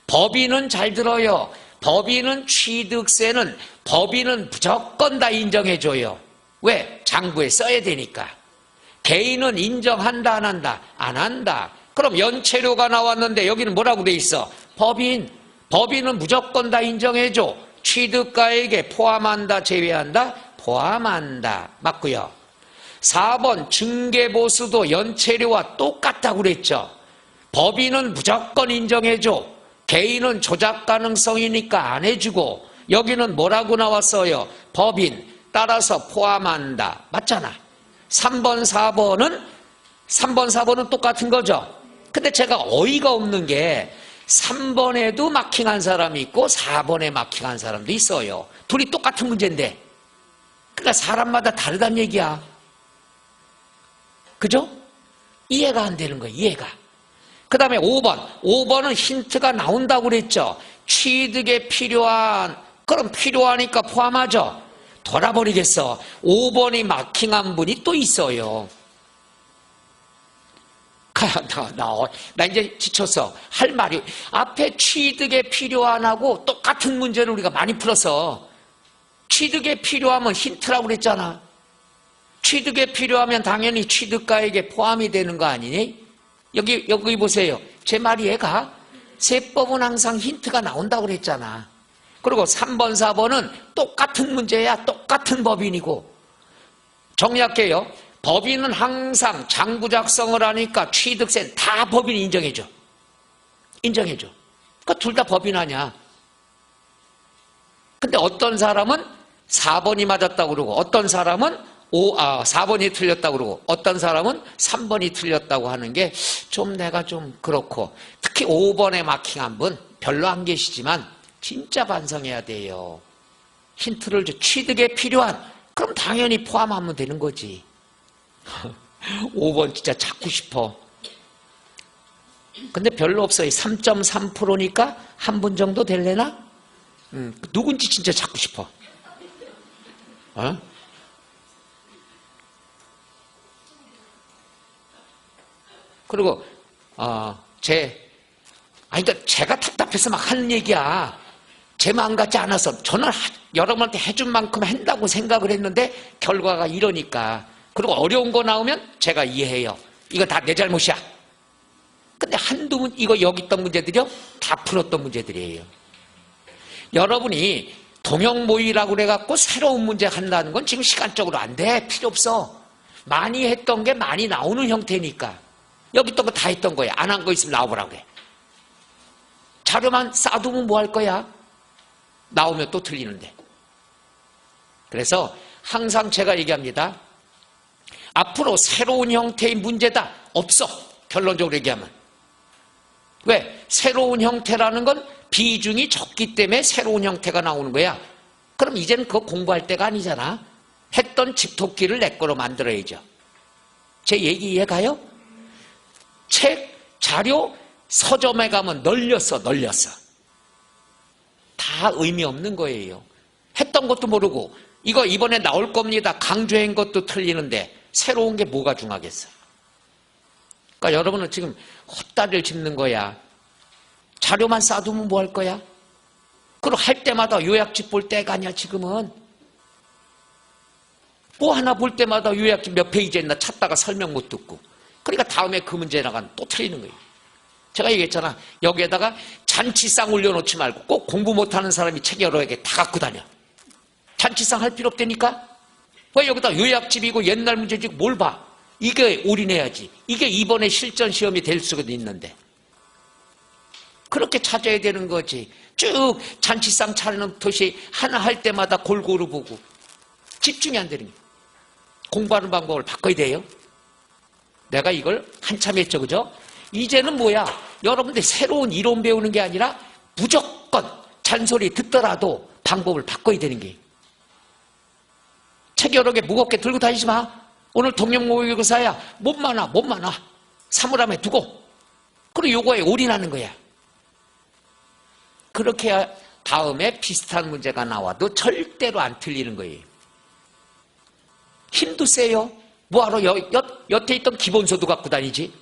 A: 법인은 잘 들어요. 법인은 취득세는 법인은 무조건 다 인정해줘요. 왜? 장부에 써야 되니까. 개인은 인정한다 안 한다? 안 한다. 그럼 연체료가 나왔는데 여기는 뭐라고 돼 있어? 법인은 무조건 다 인정해줘. 취득가액에 포함한다 제외한다? 포함한다. 맞고요. 4번 증계보수도 연체료와 똑같다고 그랬죠. 법인은 무조건 인정해줘. 개인은 조작 가능성이니까 안 해주고, 여기는 뭐라고 나왔어요? 법인. 따라서 포함한다. 맞잖아. 3번, 4번은 똑같은 거죠. 근데 제가 어이가 없는 게 3번에도 마킹한 사람이 있고 4번에 마킹한 사람도 있어요. 둘이 똑같은 문제인데. 그러니까 사람마다 다르다는 얘기야. 그죠? 이해가 안 되는 거예요. 이해가. 그 다음에 5번은 힌트가 나온다고 그랬죠. 취득에 필요한, 그럼 필요하니까 포함하죠. 돌아버리겠어. 5번이 마킹한 분이 또 있어요. 나 이제 지쳤어. 할 말이, 앞에 취득에 필요한하고 똑같은 문제를 우리가 많이 풀었어. 취득에 필요하면 힌트라고 그랬잖아. 취득에 필요하면 당연히 취득가액에 포함이 되는 거 아니니? 여기 보세요. 제 말이 이해가? 세법은 항상 힌트가 나온다고 그랬잖아. 그리고 3번, 4번은 똑같은 문제야. 똑같은 법인이고. 정리할게요. 법인은 항상 장부 작성을 하니까 취득세는 다 법인이 인정해줘. 인정해줘. 그러니까 둘 다 법인 아니야. 근데 어떤 사람은 4번이 맞았다고 그러고, 어떤 사람은 4번이 틀렸다고 그러고, 어떤 사람은 3번이 틀렸다고 하는 게 좀 내가 좀 그렇고, 특히 5번에 마킹한 분 별로 안 계시지만 진짜 반성해야 돼요. 힌트를 줘. 취득에 필요한, 그럼 당연히 포함하면 되는 거지. 5번 진짜 찾고 싶어. 근데 별로 없어요. 3.3%니까 한 분 정도 될래나? 누군지 진짜 찾고 싶어. 어? 그리고 그러니까 제가 답답해서 막 하는 얘기야. 제 마음 같지 않아서. 저는 여러분한테 해준 만큼 한다고 생각을 했는데 결과가 이러니까. 그리고 어려운 거 나오면 제가 이해해요. 이거 다 내 잘못이야. 근데 한두 문, 이거 여기 있던 문제들이요? 다 풀었던 문제들이에요. 여러분이 동형모의라고 그래갖고 새로운 문제 한다는 건 지금 시간적으로 안 돼. 필요 없어. 많이 했던 게 많이 나오는 형태니까. 여기 있던 거 다 했던 거야. 안 한 거 있으면 나와보라고 해. 자료만 쌓아두면 뭐 할 거야? 나오면 또 틀리는데. 그래서 항상 제가 얘기합니다. 앞으로 새로운 형태의 문제다. 없어. 결론적으로 얘기하면. 왜? 새로운 형태라는 건 비중이 적기 때문에 새로운 형태가 나오는 거야. 그럼 이제는 그거 공부할 때가 아니잖아. 했던 집토끼를 내 거로 만들어야죠. 제 얘기 이해가요? 책, 자료, 서점에 가면 널렸어. 다 의미 없는 거예요. 했던 것도 모르고, 이거 이번에 나올 겁니다. 강조한 것도 틀리는데 새로운 게 뭐가 중하겠어. 그러니까 여러분은 지금 헛다리를 짚는 거야. 자료만 쌓아두면 뭐 할 거야? 그리고 할 때마다 요약집 볼 때가 아니야. 지금은 뭐 하나 볼 때마다 요약집 몇 페이지에 있나 찾다가 설명 못 듣고, 그러니까 다음에 그 문제 나가면 또 틀리는 거예요. 제가 얘기했잖아. 여기에다가 잔치상 올려놓지 말고 꼭 공부 못하는 사람이 책 여러 개 다 갖고 다녀. 잔치상 할 필요 없다니까. 왜 여기다 요약집이고 옛날 문제지고 뭘 봐. 이게 올인해야지. 이게 이번에 실전 시험이 될 수가 있는데. 그렇게 찾아야 되는 거지. 쭉 잔치상 차리는 도시 하나 할 때마다 골고루 보고 집중이 안 되는 거예요. 공부하는 방법을 바꿔야 돼요. 내가 이걸 한참 했죠. 그죠? 이제는 뭐야? 여러분들 새로운 이론 배우는 게 아니라 무조건 잔소리 듣더라도 방법을 바꿔야 되는 게. 책 여러 개 무겁게 들고 다니지 마. 오늘 동영 모의고사야. 못 많아. 사물함에 두고. 그리고 요거에 올인하는 거야. 그렇게 해야 다음에 비슷한 문제가 나와도 절대로 안 틀리는 거예요. 힘도 세요. 뭐하러 여태 있던 기본서도 갖고 다니지?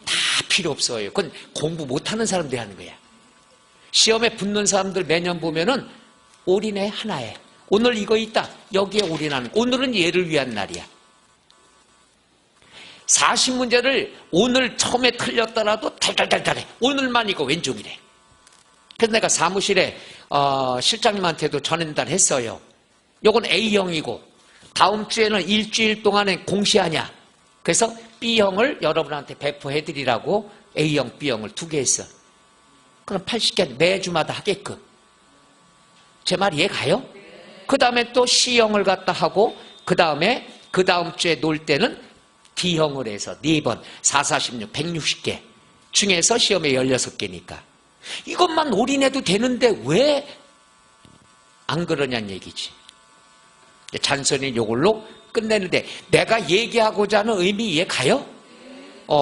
A: 다 필요 없어요. 그건 공부 못하는 사람들이 하는 거야. 시험에 붙는 사람들 매년 보면은 올인해 하나에. 오늘 이거 있다. 여기에 올인하는. 오늘은 얘를 위한 날이야. 40문제를 오늘 처음에 틀렸더라도 달달달달해. 오늘만 이거 왼쪽이래. 그래서 내가 사무실에 실장님한테도 전달했어요. 요건 A형이고 다음 주에는 일주일 동안에 공시하냐. 그래서 B형을 여러분한테 배포해드리라고 A형, B형을 2개 했어. 그럼 80개 매주마다 하게끔. 제 말 이해 가요? 그 다음에 또 C형을 갖다 하고 그 다음에 그 다음 주에 놀 때는 D형을 해서 4번 4, 46, 160개 중에서 시험에 16개니까 이것만 올인해도 되는데 왜 안 그러냐는 얘기지. 잔소리는 이걸로 끝내는데 내가 얘기하고자 하는 의미 이해 가요?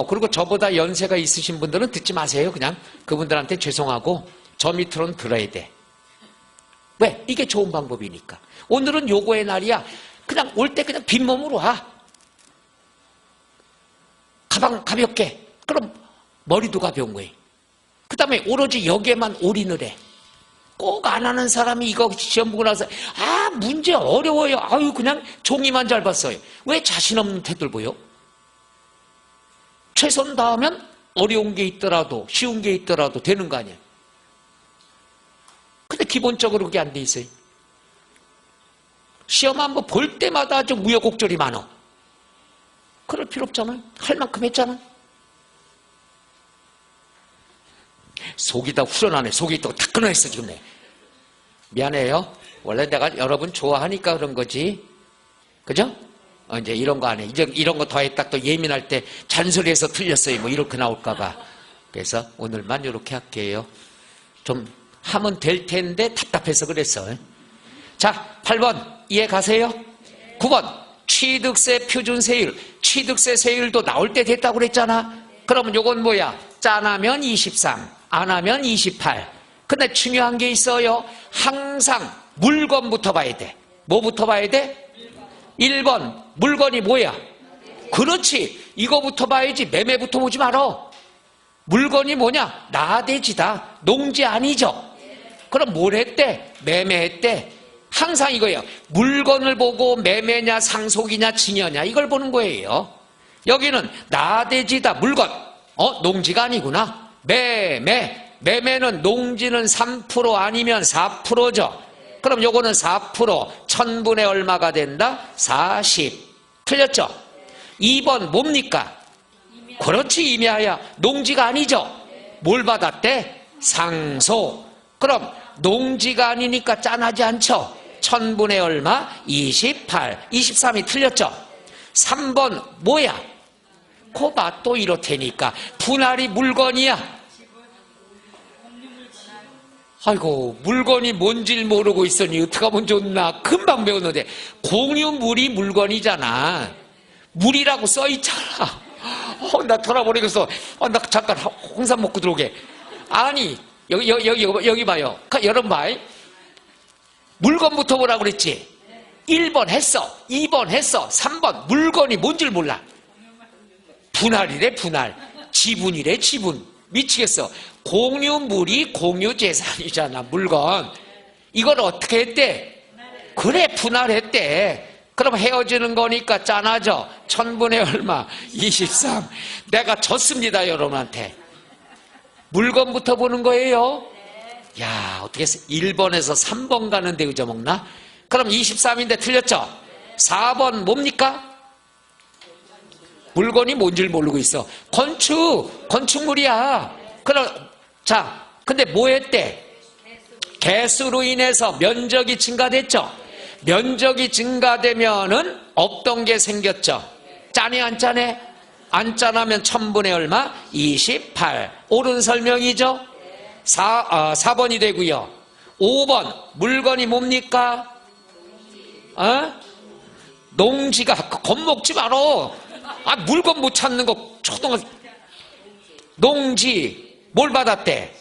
A: 그리고 저보다 연세가 있으신 분들은 듣지 마세요. 그냥 그분들한테 죄송하고 저 밑으로는 들어야 돼. 왜? 이게 좋은 방법이니까. 오늘은 요거의 날이야. 그냥 올 때 그냥 빈몸으로 와. 가방 가볍게. 그럼 머리도 가벼운 거예요. 그 다음에 오로지 여기에만 올인을 해. 꼭 안 하는 사람이 이거 시험 보고 나서 문제 어려워요. 아유 그냥 종이만 잘 봤어요. 왜 자신 없는 태도를 보여? 최선 다하면 어려운 게 있더라도 쉬운 게 있더라도 되는 거 아니야. 근데 기본적으로 그게 안 돼 있어요. 시험 한번 볼 때마다 좀 우여곡절이 많아. 그럴 필요 없잖아. 할 만큼 했잖아. 속이 다 후련하네. 속이 또 다 끊어있어 지금. 미안해요. 원래 내가 여러분 좋아하니까 그런 거지. 그죠? 이제 이런 거 안 해. 이제 이런 거 더 했다 또 예민할 때 잔소리해서 틀렸어요. 뭐 이렇게 나올까봐. 그래서 오늘만 이렇게 할게요. 좀 하면 될 텐데 답답해서 그랬어. 자, 8번 이해 가세요? 9번 취득세 표준세율. 취득세 세율도 나올 때 됐다고 그랬잖아. 그러면 요건 뭐야? 짠하면 23, 안 하면 28. 근데 중요한 게 있어요. 항상 물건부터 봐야 돼. 뭐부터 봐야 돼? 1번 물건이 뭐야? 그렇지. 이거부터 봐야지. 매매부터 보지 말어. 물건이 뭐냐? 나대지다. 농지 아니죠? 그럼 뭘 했대? 매매했대. 항상 이거예요. 물건을 보고 매매냐 상속이냐 증여냐 이걸 보는 거예요. 여기는 나대지다. 물건. 농지가 아니구나. 매매는 농지는 3% 아니면 4%죠. 그럼 요거는 4%. 1000분의 얼마가 된다? 40. 틀렸죠? 2번 뭡니까? 그렇지. 임야야. 농지가 아니죠? 뭘 받았대? 상속. 그럼 농지가 아니니까 짠하지 않죠? 1000분의 얼마? 28. 23이 틀렸죠? 3번 뭐야? 코바 또 이렇다니까. 분할이 물건이야. 아이고 물건이 뭔지를 모르고 있으니 어떡하면 좋나. 금방 배웠는데 공유물이 물건이잖아. 물이라고 써있잖아. 나 돌아버리겠어. 나 잠깐 홍삼 먹고 들어오게. 아니 여기 봐요. 여러분 봐. 물건부터 보라고 그랬지. 1번 했어. 2번 했어. 3번 물건이 뭔지를 몰라. 분할이래. 분할. 지분이래. 지분. 미치겠어. 공유물이 공유재산이잖아. 물건. 이걸 어떻게 했대? 그래 분할했대. 그럼 헤어지는 거니까 짠하죠. 1000분의 얼마? 23. 내가 졌습니다 여러분한테. 물건부터 보는 거예요. 야 어떻게 했어? 1번에서 3번 가는데 잊어먹나? 그럼 23인데 틀렸죠? 4번 뭡니까? 물건이 뭔지를 모르고 있어. 건축물이야. 그럼 자 근데 뭐 했대? 개수로 인해서 면적이 증가됐죠. 면적이 증가되면은 없던 게 생겼죠. 짜네 안 짜네? 안 짜나면 1000분의 얼마? 28. 옳은 설명이죠? 4번이 되고요. 5번 물건이 뭡니까? 농지가 겁먹지 마라. 물건 못 찾는 거 초등학교. 농지 뭘 받았대?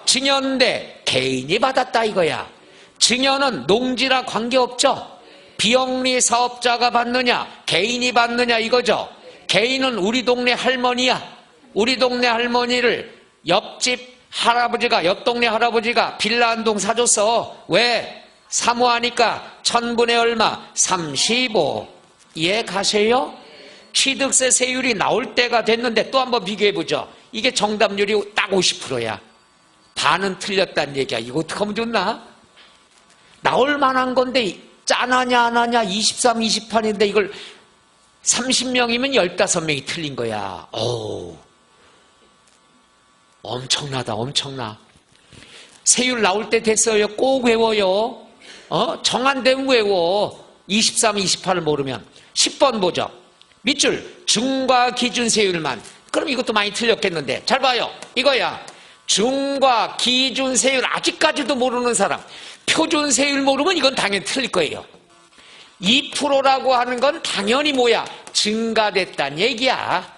A: 증여인데 개인이 받았다 이거야. 증여는 농지랑 관계없죠. 비영리 사업자가 받느냐 개인이 받느냐 이거죠. 개인은 우리 동네 할머니야. 우리 동네 할머니를 옆집 할아버지가, 옆 동네 할아버지가 빌라 한 동 사줬어. 왜? 사모하니까 1000분의 얼마? 35. 이해 가세요? 취득세 세율이 나올 때가 됐는데 또 한번 비교해보죠. 이게 정답률이 딱 50%야. 반은 틀렸다는 얘기야. 이거 어떻게 하면 좋나? 나올 만한 건데 짠하냐 안 하냐 23, 28인데 이걸 30명이면 15명이 틀린 거야. 엄청나다, 엄청나. 세율 나올 때 됐어요. 꼭 외워요. 정한 데면 외워. 23, 28을 모르면. 10번 보죠. 밑줄 중과 기준 세율만. 그럼 이것도 많이 틀렸겠는데. 잘 봐요. 이거야. 중과 기준 세율 아직까지도 모르는 사람. 표준 세율 모르면 이건 당연히 틀릴 거예요. 2%라고 하는 건 당연히 뭐야? 증가됐다는 얘기야.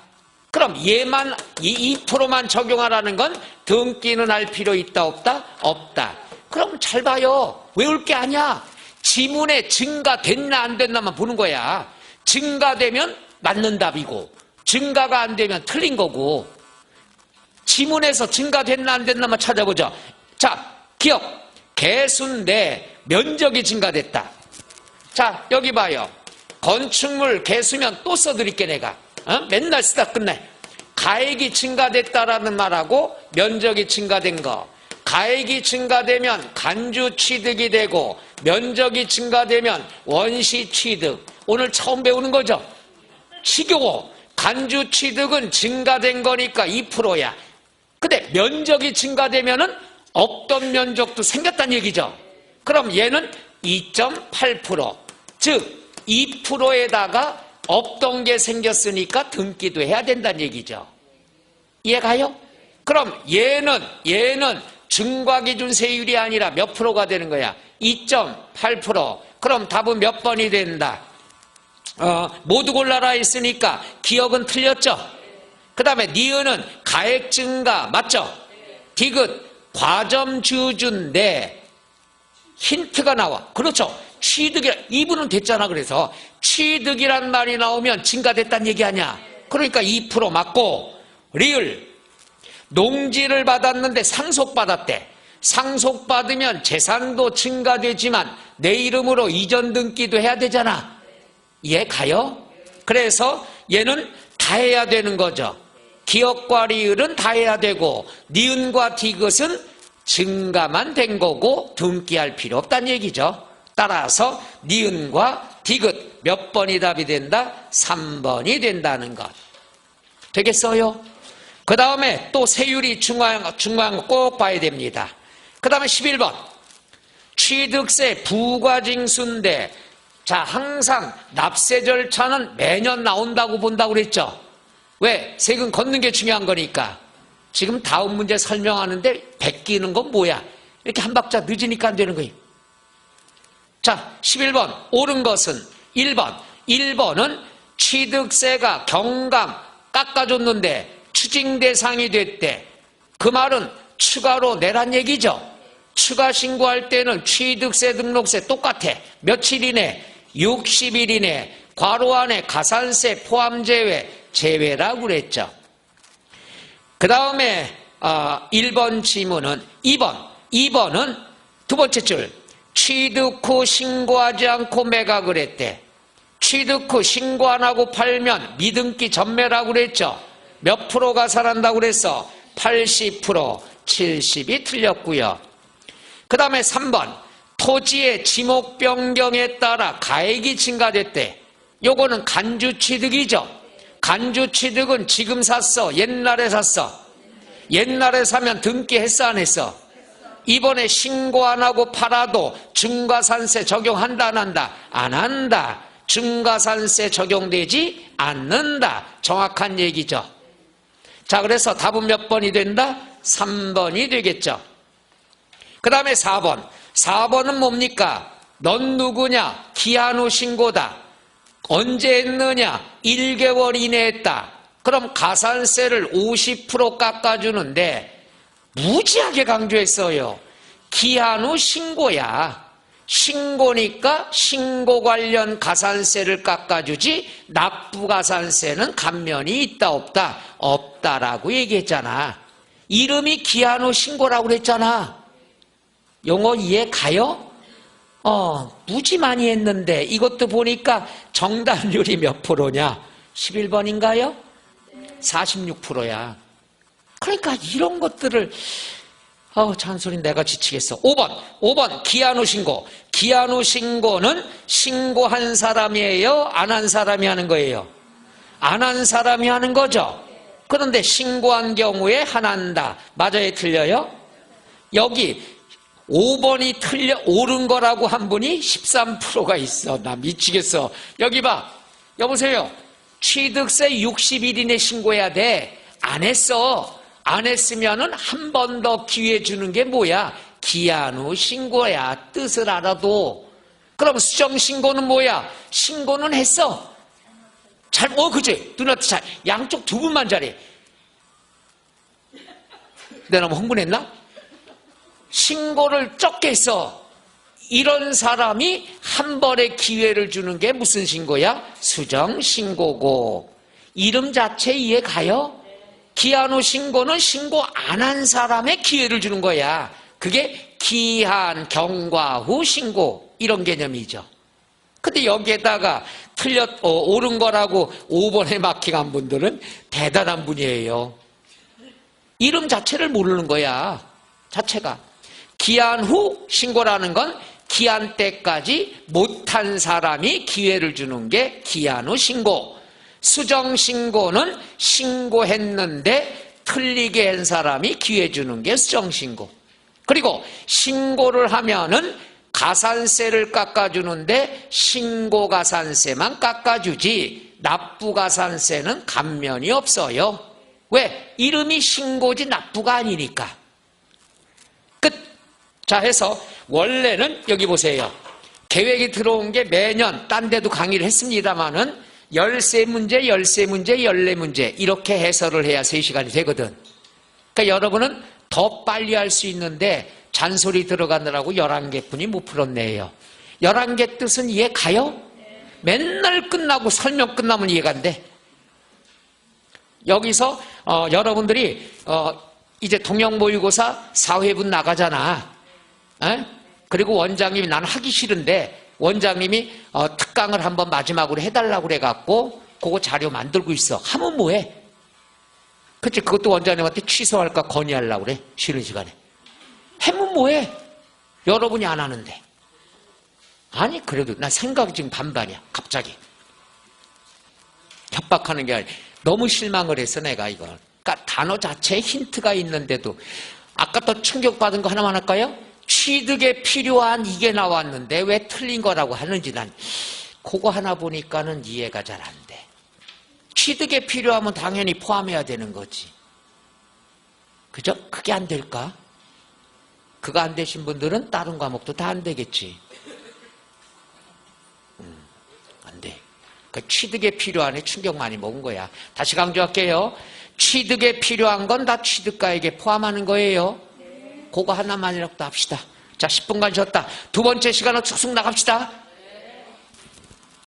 A: 그럼 얘만 2%만 적용하라는 건 등기는 할 필요 있다 없다? 없다. 그럼 잘 봐요. 외울 게 아니야. 지문에 증가됐나 안 됐나만 보는 거야. 증가되면 맞는 답이고 증가가 안 되면 틀린 거고. 지문에서 증가됐나 안 됐나만 찾아보죠. 자, 기억. 개수인데 면적이 증가됐다. 자, 여기 봐요. 건축물 개수면 또 써드릴게 내가. 맨날 쓰다 끝내. 가액이 증가됐다라는 말하고 면적이 증가된 거. 가액이 증가되면 간주 취득이 되고 면적이 증가되면 원시 취득. 오늘 처음 배우는 거죠. 지겨워. 간주 취득은 증가된 거니까 2%야. 근데 면적이 증가되면은 없던 면적도 생겼다는 얘기죠. 그럼 얘는 2.8%. 즉 2%에다가 없던 게 생겼으니까 등기도 해야 된다는 얘기죠. 이해가요? 그럼 얘는 중과기준 세율이 아니라 몇 프로가 되는 거야? 2.8%. 그럼 답은 몇 번이 된다? 모두 골라라 했으니까 기억은 틀렸죠? 그 다음에 니은은 가액 증가 맞죠? 디귿 과점주주인데 힌트가 나와. 그렇죠? 취득이, 이분은 됐잖아. 그래서 취득이란 말이 나오면 증가됐다는 얘기 아니야. 그러니까 2% 맞고. 리을 농지를 받았는데 상속받았대. 상속받으면 재산도 증가되지만 내 이름으로 이전 등기도 해야 되잖아. 이해 가요? 그래서 얘는 다 해야 되는 거죠. 기억과 리을은 다 해야 되고 니은과 디귿은 증가만 된 거고 등기할 필요 없다는 얘기죠. 따라서 니은과 디귿 몇 번이 답이 된다? 3번이 된다는 것. 되겠어요? 그 다음에 또 세율이 중요한 거 꼭 봐야 됩니다. 그 다음에 11번 취득세 부과징수인데 자 항상 납세 절차는 매년 나온다고 본다고 그랬죠. 왜? 세금 걷는 게 중요한 거니까. 지금 다음 문제 설명하는데 베끼는 건 뭐야? 이렇게 한 박자 늦으니까 안 되는 거예요. 자, 11번 옳은 것은 1번. 1번은 취득세가 경감 깎아줬는데 추징 대상이 됐대. 그 말은 추가로 내란 얘기죠. 추가 신고할 때는 취득세 등록세 똑같아. 며칠 이내? 60일 이내. 괄호 안에 가산세 포함 제외라고 그랬죠. 그 다음에 1번 지문은 2번은 두 번째 줄 취득 후 신고하지 않고 매각을 했대. 취득 후 신고 안 하고 팔면 미등기 전매라고 그랬죠. 몇 프로가 살한다고 그랬어? 80%, 70이 틀렸고요. 그 다음에 3번 토지의 지목 변경에 따라 가액이 증가됐대. 요거는 간주 취득이죠. 간주 취득은 지금 샀어? 옛날에 샀어? 옛날에 사면 등기했어 안 했어? 이번에 신고 안 하고 팔아도 중과산세 적용한다 안 한다? 안 한다. 중과산세 적용되지 않는다. 정확한 얘기죠. 자, 그래서 답은 몇 번이 된다? 3번이 되겠죠. 그 다음에 4번. 4번은 뭡니까? 넌 누구냐? 기한 후 신고다. 언제 했느냐? 1개월 이내에 했다. 그럼 가산세를 50% 깎아주는데 무지하게 강조했어요. 기한 후 신고야. 신고니까 신고 관련 가산세를 깎아주지 납부가산세는 감면이 있다 없다? 없다라고 얘기했잖아. 이름이 기한 후 신고라고 그랬잖아. 용어 이해 가요? 무지 많이 했는데 이것도 보니까 정답률이 몇 프로냐? 11번인가요? 46%야. 그러니까 이런 것들을 잔소리 내가 지치겠어. 5번 기한 후 신고. 기한 후 신고는 신고한 사람이에요? 안 한 사람이 하는 거예요? 안 한 사람이 하는 거죠. 그런데 신고한 경우에 한한다. 맞아요? 틀려요? 여기 5번이 옳은 거라고 한 분이 13%가 있어. 나 미치겠어. 여기 봐. 여보세요. 취득세 60일 이내 신고해야 돼. 안 했어. 안 했으면은 한 번 더 기회 주는 게 뭐야? 기한 후 신고야. 뜻을 알아도. 그럼 수정신고는 뭐야? 신고는 했어. 그치? 누나도 잘. 양쪽 두 분만 잘해. 내가 너무 흥분했나? 신고를 적게 했어. 이런 사람이 한 번의 기회를 주는 게 무슨 신고야? 수정신고고. 이름 자체 이해 가요? 기한 후 신고는 신고 안 한 사람의 기회를 주는 거야. 그게 기한, 경과 후 신고 이런 개념이죠. 근데 여기에다가 옳은 거라고 5번에 마킹한 분들은 대단한 분이에요. 이름 자체를 모르는 거야. 자체가. 기한 후 신고라는 건 기한 때까지 못한 사람이 기회를 주는 게 기한 후 신고. 수정신고는 신고했는데 틀리게 한 사람이 기회 주는 게 수정신고. 그리고 신고를 하면은 가산세를 깎아주는데 신고가산세만 깎아주지 납부가산세는 감면이 없어요. 왜? 이름이 신고지 납부가 아니니까. 끝. 자, 해서 원래는 여기 보세요. 계획이 들어온 게 매년 딴 데도 강의를 했습니다마는 13문제, 13문제, 14문제 이렇게 해설을 해야 3시간이 되거든. 그러니까 여러분은 더 빨리 할 수 있는데 잔소리 들어가느라고 11개뿐이 못 풀었네요. 11개 뜻은 이해 가요? 맨날 끝나고 설명 끝나면 이해가 안 돼. 여기서 여러분들이 이제 동영모의고사 4회분 나가잖아. 그리고 원장님이 나는 하기 싫은데 원장님이 특강을 한번 마지막으로 해달라고 그래갖고 그거 자료 만들고 있어. 하면 뭐해? 그치? 그것도 원장님한테 취소할까 건의하려고 그래. 쉬는 시간에. 하면 뭐해? 여러분이 안 하는데. 아니 그래도 나 생각이 지금 반반이야. 갑자기. 협박하는 게 아니라 너무 실망을 해서 내가 이걸. 그러니까 단어 자체에 힌트가 있는데도 아까 또 충격받은 거 하나만 할까요? 취득에 필요한 이게 나왔는데 왜 틀린 거라고 하는지 난 그거 하나 보니까는 이해가 잘 안 돼. 취득에 필요하면 당연히 포함해야 되는 거지. 그죠? 그게 안 될까? 그거 안 되신 분들은 다른 과목도 다 안 되겠지. 안 돼. 그 취득에 필요한에 충격 많이 먹은 거야. 다시 강조할게요. 취득에 필요한 건 다 취득가액에 포함하는 거예요. 그거 하나만이라도 합시다. 자, 10분간 쉬었다. 두 번째 시간으로 쑥쑥 나갑시다.